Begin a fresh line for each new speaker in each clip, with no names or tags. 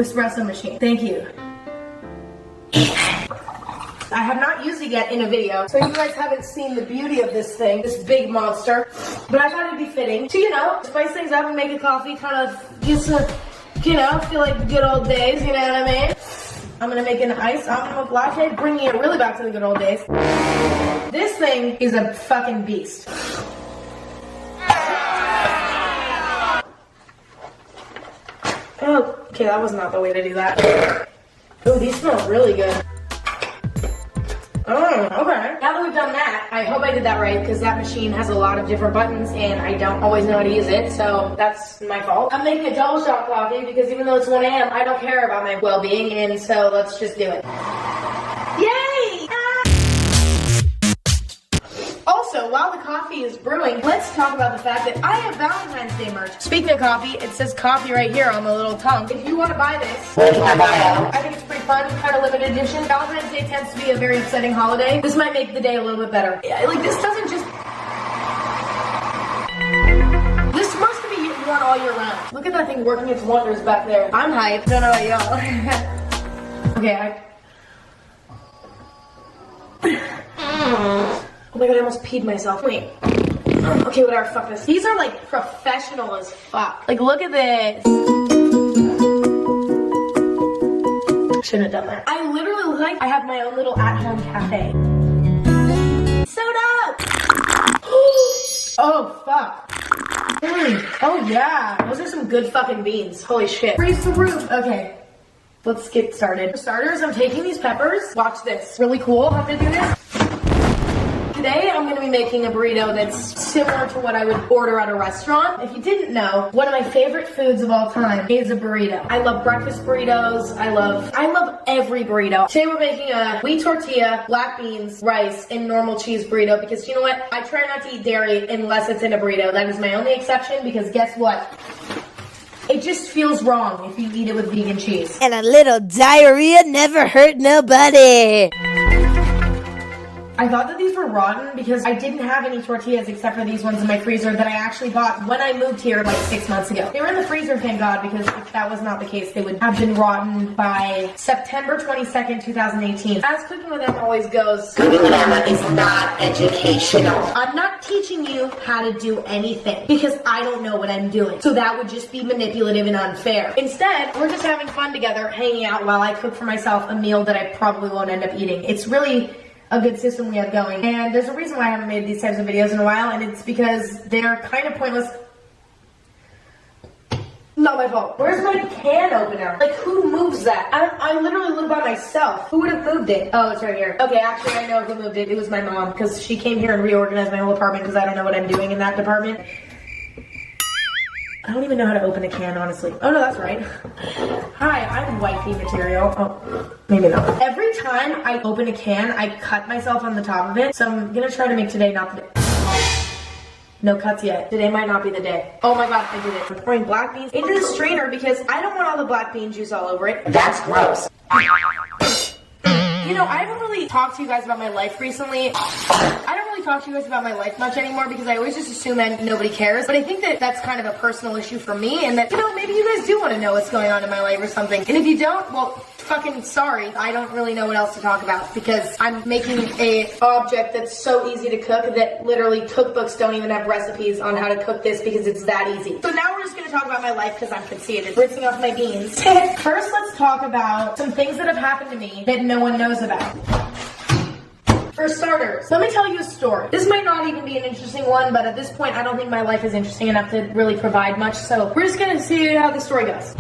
espresso machine. Thank you. I have not used it yet in a video, so you guys haven't seen the beauty of this thing, this big monster. But I thought it'd be fitting to, you know, spice things up and make a coffee, kind of just to, you know, feel like the good old days, you know what I mean? I'm gonna make an iced almond milk latte, bringing it really back to the good old days. This thing is a fucking beast. Oh, okay, that was not the way to do that. Oh, these smell really good. Oh, okay. Now that we've done that, I hope I did that right because that machine has a lot of different buttons and I don't always know how to use it, so that's my fault. I'm making a double shot coffee because even though it's 1 a.m., I don't care about my well-being, and so let's just do it. Yay! Also, while the coffee is brewing, let's talk about the fact that I have Valentine's Day merch. Speaking of coffee, it says coffee right here on the little tongue. If you want to buy this, I think it's pretty fun, kind of limited edition. Valentine's Day tends to be a very upsetting holiday. This might make the day a little bit better. Like, this doesn't just... This is supposed to be worn all year round. Look at that thing working its wonders back there. I'm hyped. Don't know about y'all. Okay, Oh my god, I almost peed myself. Wait. Okay, whatever, fuck this. These are like professional as fuck. Like, look at this. Shouldn't have done that. I literally look like I have my own little at-home cafe. Soda! Oh, fuck. Oh, yeah. Those are some good fucking beans. Holy shit. Freeze the roof. Okay. Let's get started. For starters, I'm taking these peppers. Watch this. Really cool. How to do this? Today, I'm going to be making a burrito that's similar to what I would order at a restaurant. If you didn't know, one of my favorite foods of all time is a burrito. I love breakfast burritos. I love every burrito. Today, we're making a wheat tortilla, black beans, rice, and normal cheese burrito because you know what? I try not to eat dairy unless it's in a burrito. That is my only exception because guess what? It just feels wrong if you eat it with vegan cheese.
And a little diarrhea never hurt nobody.
I thought that these were rotten because I didn't have any tortillas except for these ones in my freezer that I actually bought when I moved here like 6 months ago. They were in the freezer, thank God, because if that was not the case, they would have been rotten by September 22nd, 2018. As Cooking with Emma always goes,
Cooking with Emma is not educational.
I'm not teaching you how to do anything because I don't know what I'm doing. So that would just be manipulative and unfair. Instead, we're just having fun together, hanging out while I cook for myself a meal that I probably won't end up eating. It's really a good system we have going. And there's a reason why I haven't made these types of videos in a while, and it's because they're kind of pointless. Not my fault. Where's my can opener? Like, who moves that? I literally live by myself. Who would have moved it? Oh, it's right here. Okay, actually, I know who moved it. It was my mom, because she came here and reorganized my whole apartment because I don't know what I'm doing in that department. I don't even know how to open a can, honestly. Oh, no, that's right. Hi, I'm wifey material. Oh, maybe not. Every time I open a can, I cut myself on the top of it. So I'm gonna try to make today not the day. No cuts yet. Today might not be the day. Oh my god, I did it. I'm pouring black beans into the strainer because I don't want all the black bean juice all over it.
That's gross.
You know, I haven't really talked to you guys about my life recently. I don't really talk to you guys about my life much anymore because I always just assume that nobody cares. But I think that that's kind of a personal issue for me and that, you know, maybe you guys do want to know what's going on in my life or something. And if you don't, well, fucking sorry. I don't really know what else to talk about because I'm making a object that's so easy to cook that literally cookbooks don't even have recipes on how to cook this because it's that easy. So now we're just going to talk about my life because I'm conceited. Rinsing off my beans. First, let's talk about some things that have happened to me that no one knows about. For starters, let me tell you a story. This might not even be an interesting one, but at this point, I don't think my life is interesting enough to really provide much, so we're just gonna see how the story goes.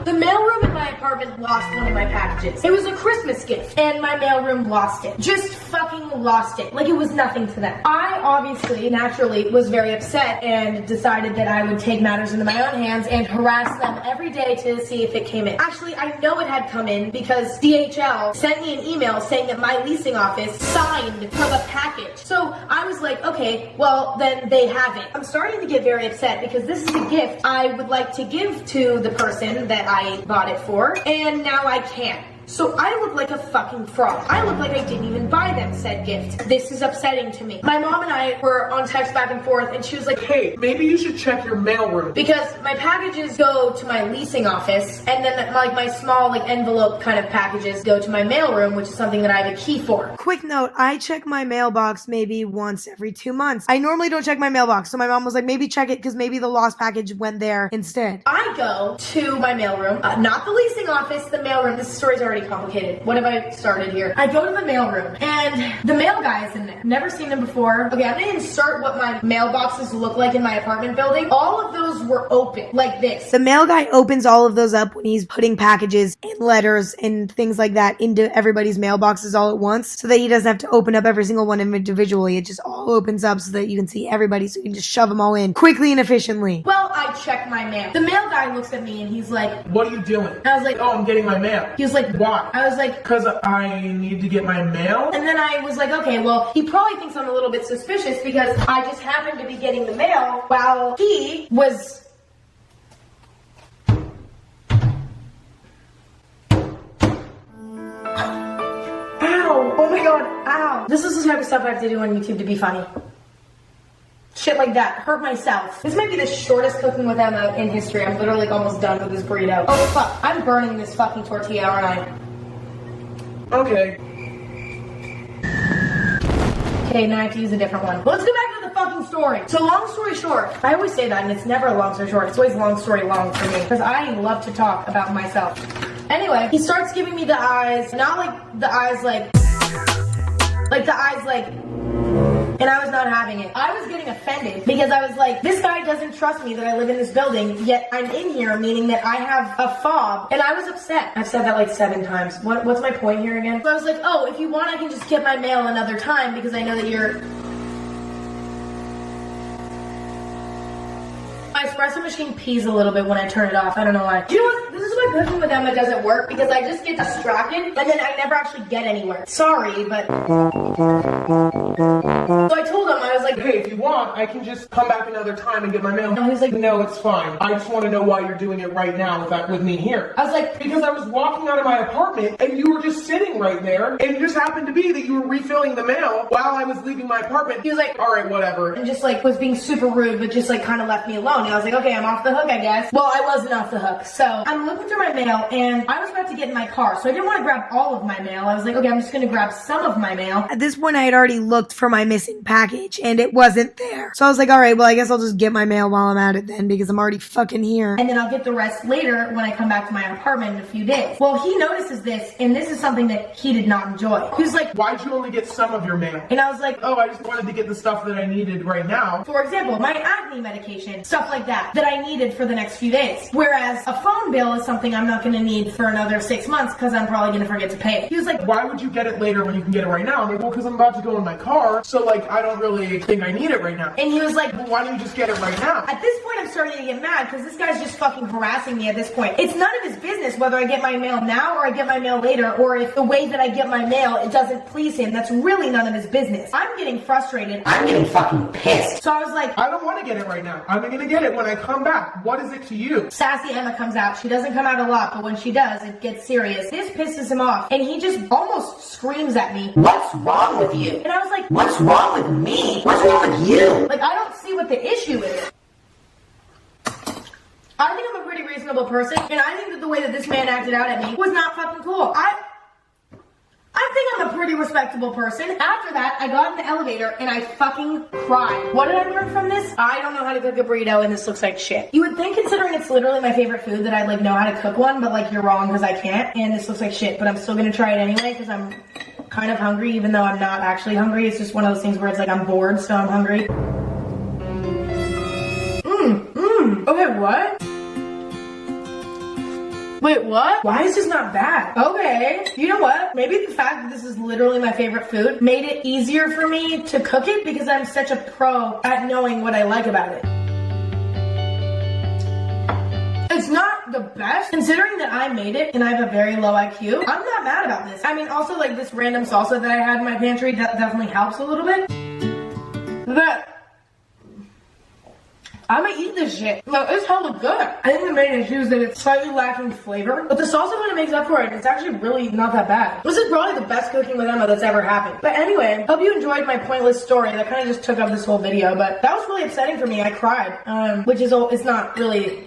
The mailroom in my apartment lost one of my packages. It was a Christmas gift, and my mailroom lost it. Just fucking lost it. Like it was nothing to them. I obviously, naturally, was very upset and decided that I would take matters into my own hands and harass them every day to see if it came in. Actually, I know it had come in because DHL sent me an email saying that my leasing office signed for the package. So I was like, okay, well, then they have it. I'm starting to get very upset because this is a gift I would like to give to the person that I bought it for, and now I can't. So I look like a fucking fraud. I look like I didn't even buy them said gift. This is upsetting to me. My mom and I were on text back and forth, and she was like,
hey, maybe you should check your mailroom.
because my packages go to my leasing office, and then like my small like envelope kind of packages go to my mailroom, which is something that I have a key for.
Quick note, I check my mailbox maybe once every 2 months. I normally don't check my mailbox, so my mom was like, maybe check it because maybe the lost package went there instead.
I go to my mailroom, not the leasing office, the mailroom. This story's already complicated. What have I started here? I go to the mailroom, and the mail guy is in there. Never seen him before. Okay, I'm gonna insert what my mailboxes look like in my apartment building. All of those were open, like this.
The mail guy opens all of those up when he's putting packages and letters and things like that into everybody's mailboxes all at once, so that he doesn't have to open up every single one individually. It just all opens up so that you can see everybody, so you can just shove them all in quickly and efficiently.
Well, I check my mail. The mail guy looks at me and he's like,
What are you doing?
I was like,
Oh, I'm getting my mail.
he was like,
Why?
I was like,
Because I need to get my mail?
and then I was like, okay, well, he probably thinks I'm a little bit suspicious because I just happened to be getting the mail while he was... Ow! Oh my god, ow! This is the type of stuff I have to do on YouTube to be funny. Shit like that. Hurt myself. This might be the shortest cooking with Emma in history. I'm literally like almost done with this burrito. Oh fuck, I'm burning this fucking tortilla, aren't I?
Okay.
Okay, now I have to use a different one. Let's go back to the fucking story. So long story short, I always say that and it's never a long story short. It's always long story long for me because I love to talk about myself. Anyway, he starts giving me the eyes, not like the eyes like the eyes like, and I was not having it. I was getting offended because I was like, this guy doesn't trust me that I live in this building, yet I'm in here, meaning that I have a fob, and I was upset. I've said that like 7 times. What's my point here again? So I was like, oh, if you want, I can just get my mail another time because I know that you're... My espresso machine pees a little bit when I turn it off. I don't know why. Do you know what? This is why cooking with Emma doesn't work because I just get distracted and then I never actually get anywhere. Sorry, but... So I told him, I was like,
Hey, if you want, I can just come back another time and get my mail.
No, he's like,
No, it's fine. I just want to know why you're doing it right now with me here.
I was like,
Because I was walking out of my apartment and you were just sitting right there, and it just happened to be that you were refilling the mail while I was leaving my apartment.
he was like,
All right, whatever.
and just like was being super rude, but just like kind of left me alone. And I was like, okay, I'm off the hook, I guess. Well, I wasn't off the hook. So I'm looking through my mail and I was about to get in my car. So I didn't want to grab all of my mail. I was like, okay, I'm just going to grab some of my mail.
At this point, I had already looked for my missing package, and it wasn't there. So I was like, all right, well, I guess I'll just get my mail while I'm at it then, because I'm already fucking here.
And then I'll get the rest later when I come back to my apartment in a few days. Well, he notices this, and this is something that he did not enjoy. He was like,
Why'd you only get some of your mail?
and I was like,
Oh, I just wanted to get the stuff that I needed right now.
for example, my acne medication, stuff like that I needed for the next few days. Whereas a phone bill is something I'm not going to need for another 6 months because I'm probably going to forget to pay it. He was like,
Why would you get it later when you can get it right now? I'm like, well, because I'm about to go in my car, so like, I don't really think I need it right now.
and he was like,
Well, why don't you just get it right now?
at this point, I'm starting to get mad because this guy's just fucking harassing me at this point. It's none of his business whether I get my mail now or I get my mail later, or if the way that I get my mail, it doesn't please him. That's really none of his business. I'm getting frustrated.
I'm getting fucking pissed.
So I was like,
I don't want to get it right now. I'm gonna get it when I come back. What is it to you?
Sassy Emma comes out. She doesn't come out a lot, but when she does, it gets serious. This pisses him off, and he just almost screams at me.
What's wrong with you?
And I was like,
What's wrong with me? What's wrong with you?
like, I don't see what the issue is. I think I'm a pretty reasonable person, and I think that the way that this man acted out at me was not fucking cool. I think I'm a pretty respectable person. After that, I got in the elevator and I fucking cried. What did I learn from this? I don't know how to cook a burrito and this looks like shit. You would think, considering it's literally my favorite food, that I'd like know how to cook one, but like you're wrong because I can't, and this looks like shit, but I'm still gonna try it anyway because I'm kind of hungry even though I'm not actually hungry. It's just one of those things where it's like I'm bored, so I'm hungry. Okay, what? Wait, what? Why is this not bad? Okay. You know what? Maybe the fact that this is literally my favorite food made it easier for me to cook it because I'm such a pro at knowing what I like about it. It's not the best, considering that I made it and I have a very low IQ. I'm not mad about this. I mean, also like this random salsa that I had in my pantry, that definitely helps a little bit. That I'm gonna eat this shit. No, it's hella good. I think the main issue is that it's slightly lacking flavor, but the salsa kind of makes up for it. It's actually really not that bad. This is probably the best cooking with Emma that's ever happened. But anyway, hope you enjoyed my pointless story that kind of just took up this whole video, but that was really upsetting for me. I cried, which is, it's not really